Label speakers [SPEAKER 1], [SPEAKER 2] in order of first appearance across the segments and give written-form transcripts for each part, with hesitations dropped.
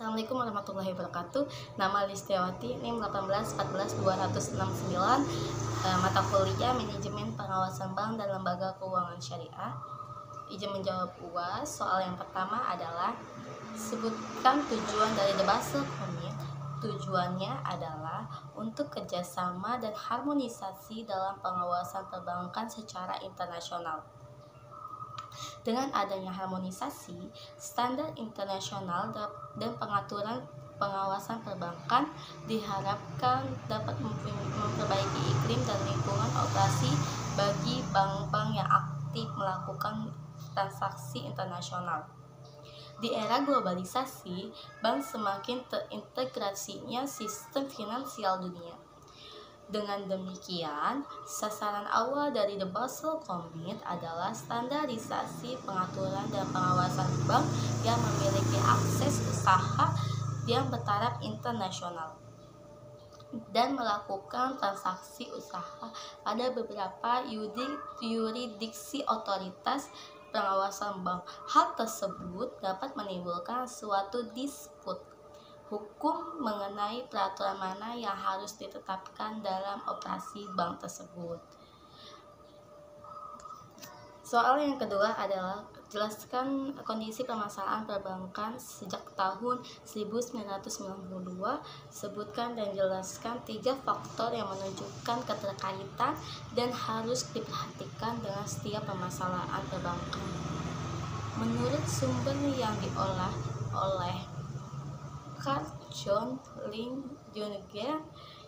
[SPEAKER 1] Assalamualaikum warahmatullahi wabarakatuh. Nama Listiawati, NIM 1814269, mata kuliah Manajemen Pengawasan Bank dan Lembaga Keuangan Syariah. Izin menjawab UAS. Soal yang pertama adalah sebutkan tujuan dari The Basel Committee. Tujuannya adalah untuk kerjasama dan harmonisasi dalam pengawasan perbankan secara internasional. Dengan adanya harmonisasi, standar internasional dan pengaturan pengawasan perbankan diharapkan dapat memperbaiki iklim dan lingkungan operasi bagi bank-bank yang aktif melakukan transaksi internasional. Di era globalisasi, bank semakin terintegrasinya sistem finansial dunia. Dengan demikian, sasaran awal dari The Basel Committee adalah standarisasi pengaturan dan pengawasan bank yang memiliki akses usaha yang bertaraf internasional dan melakukan transaksi usaha pada beberapa yurisdiksi otoritas pengawasan bank. Hal tersebut dapat menimbulkan suatu disput hukum mengenai peraturan mana yang harus ditetapkan dalam operasi bank tersebut. Soal yang kedua adalah jelaskan kondisi permasalahan perbankan sejak tahun 1992. Sebutkan dan jelaskan 3 faktor yang menunjukkan keterkaitan dan harus diperhatikan dengan setiap permasalahan perbankan. Menurut sumber yang diolah oleh Carl John Lynn Jr.,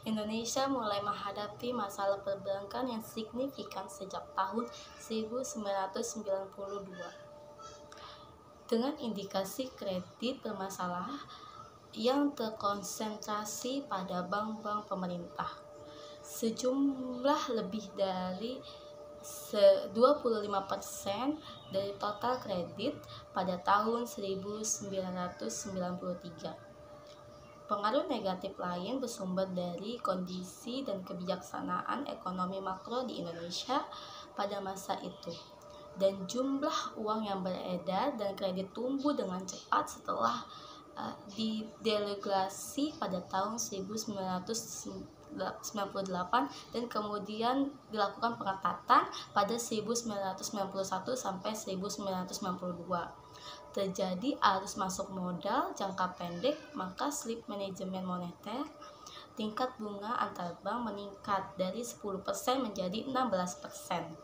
[SPEAKER 1] Indonesia mulai menghadapi masalah perbankan yang signifikan sejak tahun 1992 dengan indikasi kredit bermasalah yang terkonsentrasi pada bank-bank pemerintah. Sejumlah lebih dari 25% dari total kredit pada tahun 1993. Pengaruh negatif lain bersumber dari kondisi dan kebijaksanaan ekonomi makro di Indonesia pada masa itu, dan jumlah uang yang beredar dan kredit tumbuh dengan cepat setelah dideregulasi pada tahun 1998 dan kemudian dilakukan pengetatan pada 1991 sampai 1992. Terjadi arus masuk modal jangka pendek, maka slip manajemen moneter tingkat bunga antar bank meningkat dari 10% menjadi 16%,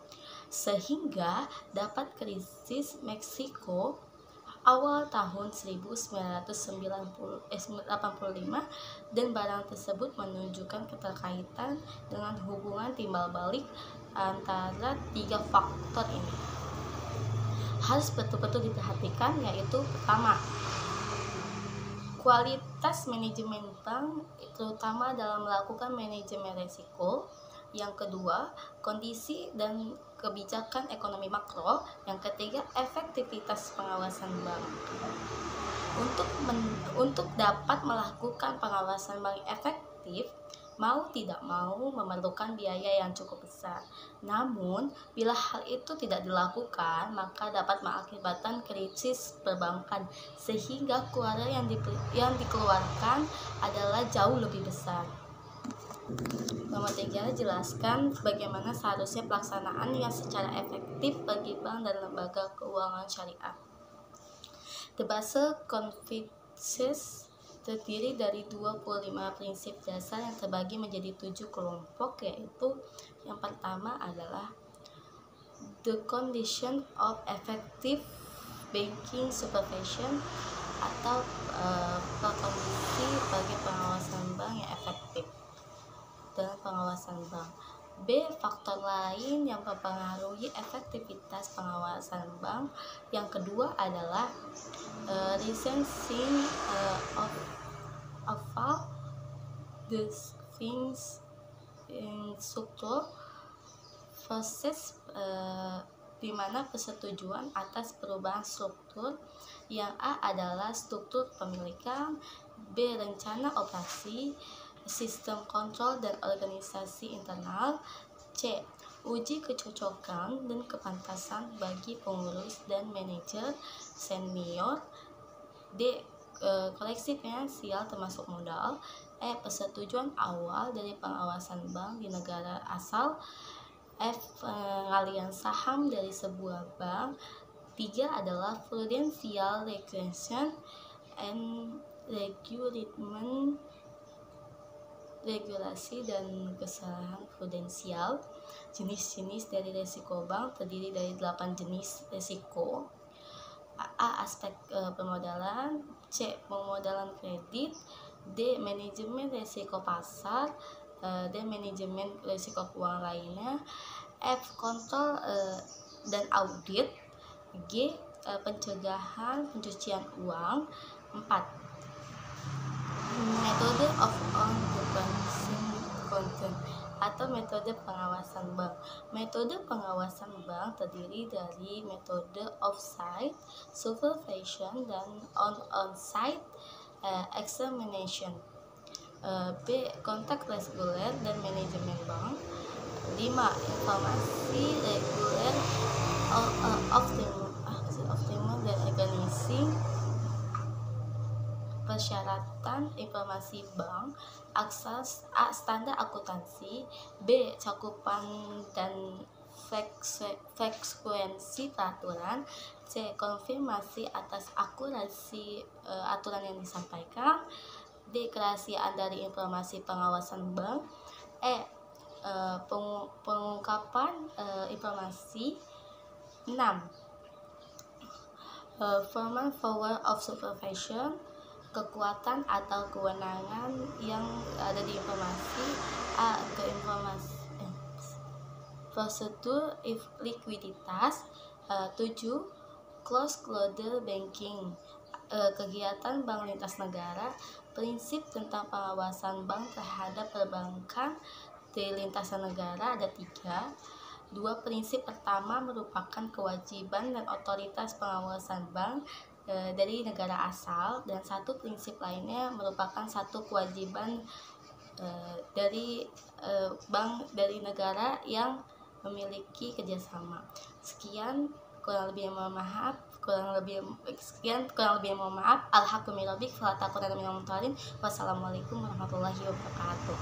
[SPEAKER 1] sehingga dapat krisis Meksiko awal tahun 1985 dan barang tersebut menunjukkan keterkaitan dengan hubungan timbal balik antara 3 faktor ini. Harus betul-betul diperhatikan, yaitu pertama, kualitas manajemen bank terutama dalam melakukan manajemen risiko. Yang kedua, kondisi dan kebijakan ekonomi makro. Yang ketiga, efektivitas pengawasan bank. Untuk dapat melakukan pengawasan bank efektif, mau tidak mau memerlukan biaya yang cukup besar. Namun, bila hal itu tidak dilakukan, maka dapat mengakibatkan krisis perbankan, sehingga keluaran yang dikeluarkan adalah jauh lebih besar. Nomor 3, jelaskan bagaimana seharusnya pelaksanaan yang secara efektif bagi bank dan lembaga keuangan syariah. The Basel Consensus terdiri dari 25 prinsip dasar yang terbagi menjadi 7 kelompok, yaitu yang pertama adalah the condition of effective banking supervision atau kondisi bagi pengawasan bank yang efektif dalam pengawasan bank. B, faktor lain yang mempengaruhi efektivitas pengawasan bank. Yang kedua adalah reasoning of all the things in struktur proses, di mana persetujuan atas perubahan struktur. Yang A adalah struktur pemilikan, B rencana operasi, sistem kontrol dan organisasi internal, C uji kecocokan dan kepantasan bagi pengurus dan manajer senior, D koleksi finansial termasuk modal. Persetujuan awal dari pengawasan bank di negara asal. Pengalian saham dari sebuah bank. 3 adalah prudential regulation and regulasi dan kesalahan prudensial. Jenis-jenis dari resiko bank terdiri dari 8 jenis resiko. Aspek permodalan. C. Pemodalan kredit. D. Manajemen resiko pasar. D. Manajemen resiko keuangan lainnya. F. Kontrol dan audit. G. Pencegahan pencucian uang. 4. Metode of on-the-balancing control atau metode pengawasan bank. Metode pengawasan bank terdiri dari metode off-site supervision dan on-site examination. B. Kontak reguler dan manajemen bank. 5. Informasi reguler optimal dan organizing. Persyaratan informasi bank. Akses standar akuntansi. B. Cakupan dan frekuensi peraturan. C. Konfirmasi atas akurasi aturan yang disampaikan. D. Kerahasiaan dari informasi pengawasan bank. Pengungkapan informasi. 6. Formal power of supervision, kekuatan atau kewenangan yang ada di informasi. Prosedur likuiditas. 7. Closed banking, kegiatan bank lintas negara. Prinsip tentang pengawasan bank terhadap perbankan di lintasan negara ada 3. 2 prinsip pertama merupakan kewajiban dan otoritas pengawasan bank dari negara asal, dan 1 prinsip lainnya merupakan 1 kewajiban dari bank dari negara yang memiliki kerjasama. Sekian, kurang lebih mohon maaf. Alhamdulillah. Wassalamualaikum warahmatullahi wabarakatuh.